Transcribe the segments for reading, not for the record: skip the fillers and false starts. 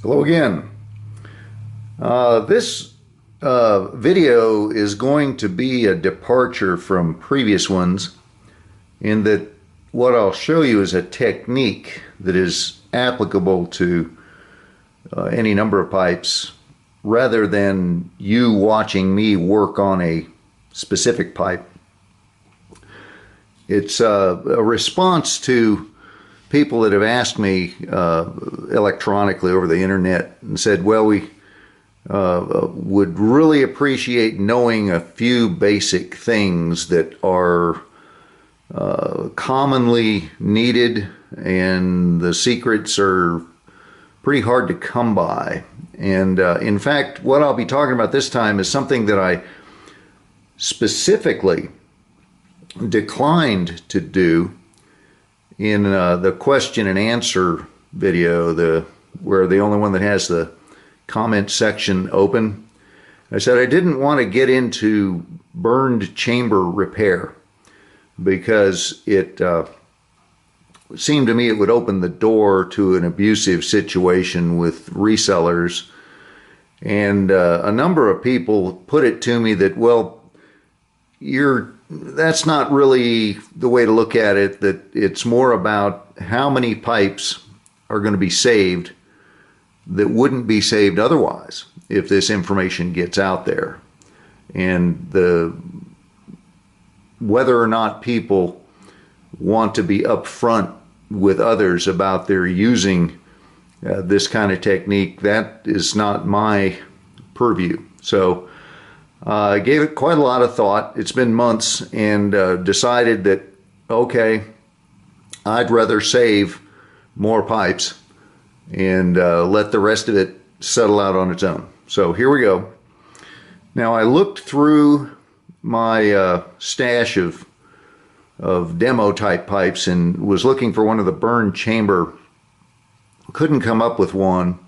Hello again. This video is going to be a departure from previous ones in that what I'll show you is a technique that is applicable to any number of pipes rather than you watching me work on a specific pipe. It's a response to people that have asked me electronically over the internet and said, well, we would really appreciate knowing a few basic things that are commonly needed, and the secrets are pretty hard to come by. And in fact, what I'll be talking about this time is something that I specifically declined to do in the question and answer video, where the only one that has the comment section open. I said I didn't want to get into burned chamber repair because it seemed to me it would open the door to an abusive situation with resellers. And a number of people put it to me that, well, that's not really the way to look at it, that it's more about how many pipes are going to be saved that wouldn't be saved otherwise if this information gets out there. And whether or not people want to be upfront with others about their using this kind of technique, that is not my purview. So I gave it quite a lot of thought. It's been months, and decided that, okay, I'd rather save more pipes and let the rest of it settle out on its own. So here we go. Now, I looked through my stash of demo type pipes and was looking for one of the burned chamber. Couldn't come up with one.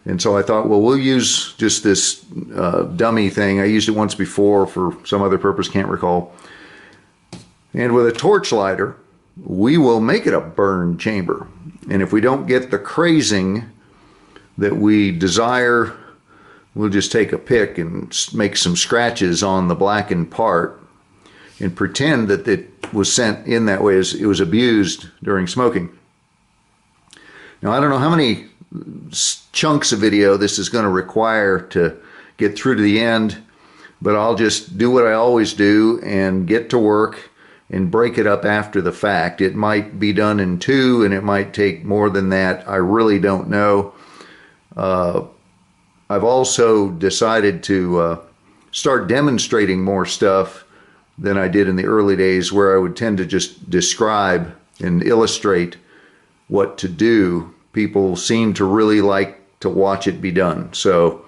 And so I thought, well, we'll use just this dummy thing. I used it once before for some other purpose, can't recall. And with a torch lighter, we will make it a burned chamber. And if we don't get the crazing that we desire, we'll just take a pick and make some scratches on the blackened part and pretend that it was sent in that way as it was abused during smoking. Now, I don't know how many chunks of video this is going to require to get through to the end, but I'll just do what I always do and get to work and break it up after the fact. It might be done in two, and it might take more than that. I really don't know. I've also decided to start demonstrating more stuff than I did in the early days, where I would tend to just describe and illustrate what to do. People seem to really like to watch it be done. So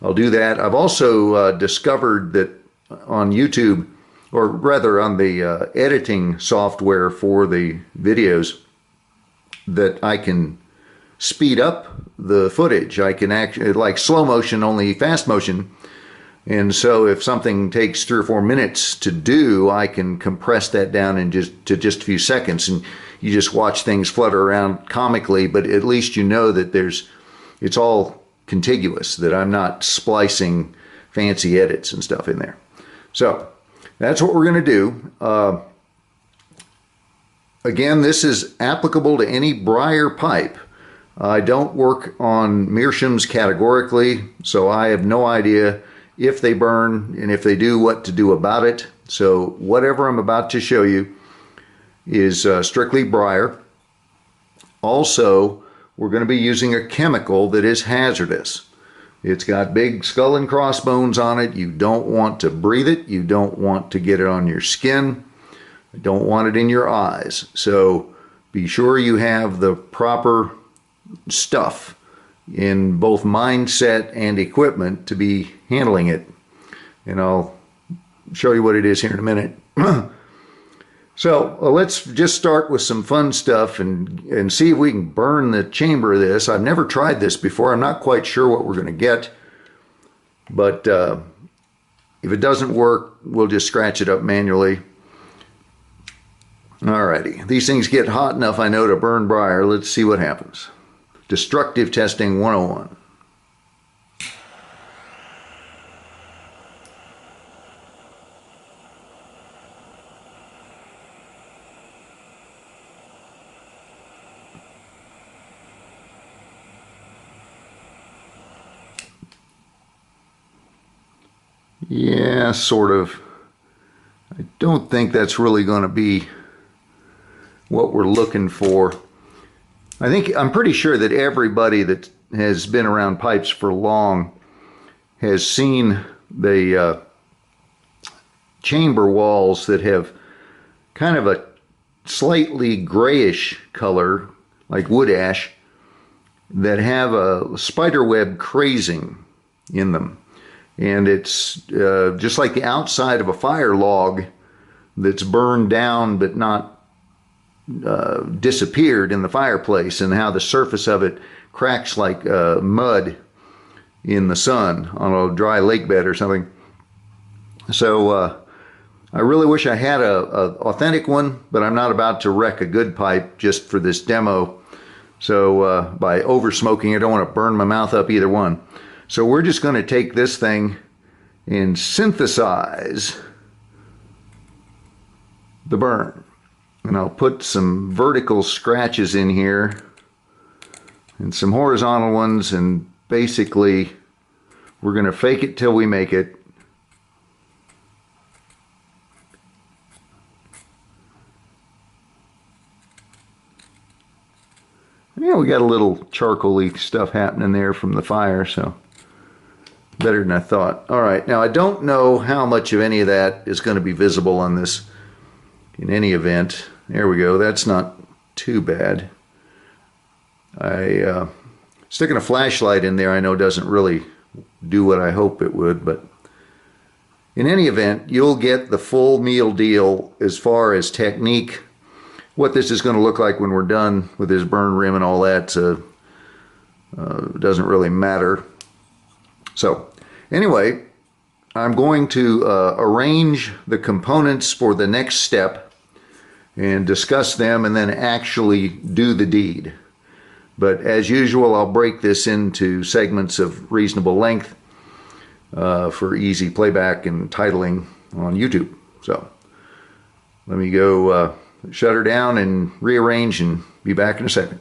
I'll do that. I've also discovered that on YouTube, or rather on the editing software for the videos, that I can speed up the footage. I can actually, like slow motion, only fast motion. And so if something takes 3 or 4 minutes to do, I can compress that down in to just a few seconds, and you just watch things flutter around comically, but at least you know that it's all contiguous, that I'm not splicing fancy edits and stuff in there. So that's what we're going to do. Again, this is applicable to any Briar pipe. I don't work on meerschaums categorically, so I have no idea if they burn, and if they do, what to do about it. So whatever I'm about to show you is strictly Briar. Also, we're going to be using a chemical that is hazardous. It's got big skull and crossbones on it. You don't want to breathe it. You don't want to get it on your skin. You don't want it in your eyes. So be sure you have the proper stuff in both mindset and equipment to be handling it. And I'll show you what it is here in a minute. So let's just start with some fun stuff and see if we can burn the chamber of this. I've never tried this before. I'm not quite sure what we're going to get. But if it doesn't work, we'll just scratch it up manually. Alrighty, these things get hot enough, I know, to burn briar. Let's see what happens. Destructive Testing 101. Yeah, sort of. I don't think that's really going to be what we're looking for. I'm pretty sure that everybody that has been around pipes for long has seen the chamber walls that have kind of a slightly grayish color, like wood ash, that have a spiderweb crazing in them. And it's just like the outside of a fire log that's burned down but not disappeared in the fireplace, and how the surface of it cracks like mud in the sun on a dry lake bed or something. So I really wish I had a authentic one, but I'm not about to wreck a good pipe just for this demo. So by over smoking, I don't want to burn my mouth up either one. So we're just going to take this thing and synthesize the burn. And I'll put some vertical scratches in here and some horizontal ones, and basically we're going to fake it till we make it. Yeah, we got a little charcoaly stuff happening there from the fire, so better than I thought. All right, now I don't know how much of any of that is going to be visible on this in any event. There we go. That's not too bad. Sticking a flashlight in there, I know, doesn't really do what I hope it would, but in any event, you'll get the full meal deal as far as technique. What this is going to look like when we're done with this burn rim and all that doesn't really matter. So anyway, I'm going to arrange the components for the next step and discuss them, and then actually do the deed. But as usual, I'll break this into segments of reasonable length for easy playback and titling on YouTube. So let me go shut her down and rearrange, and be back in a second.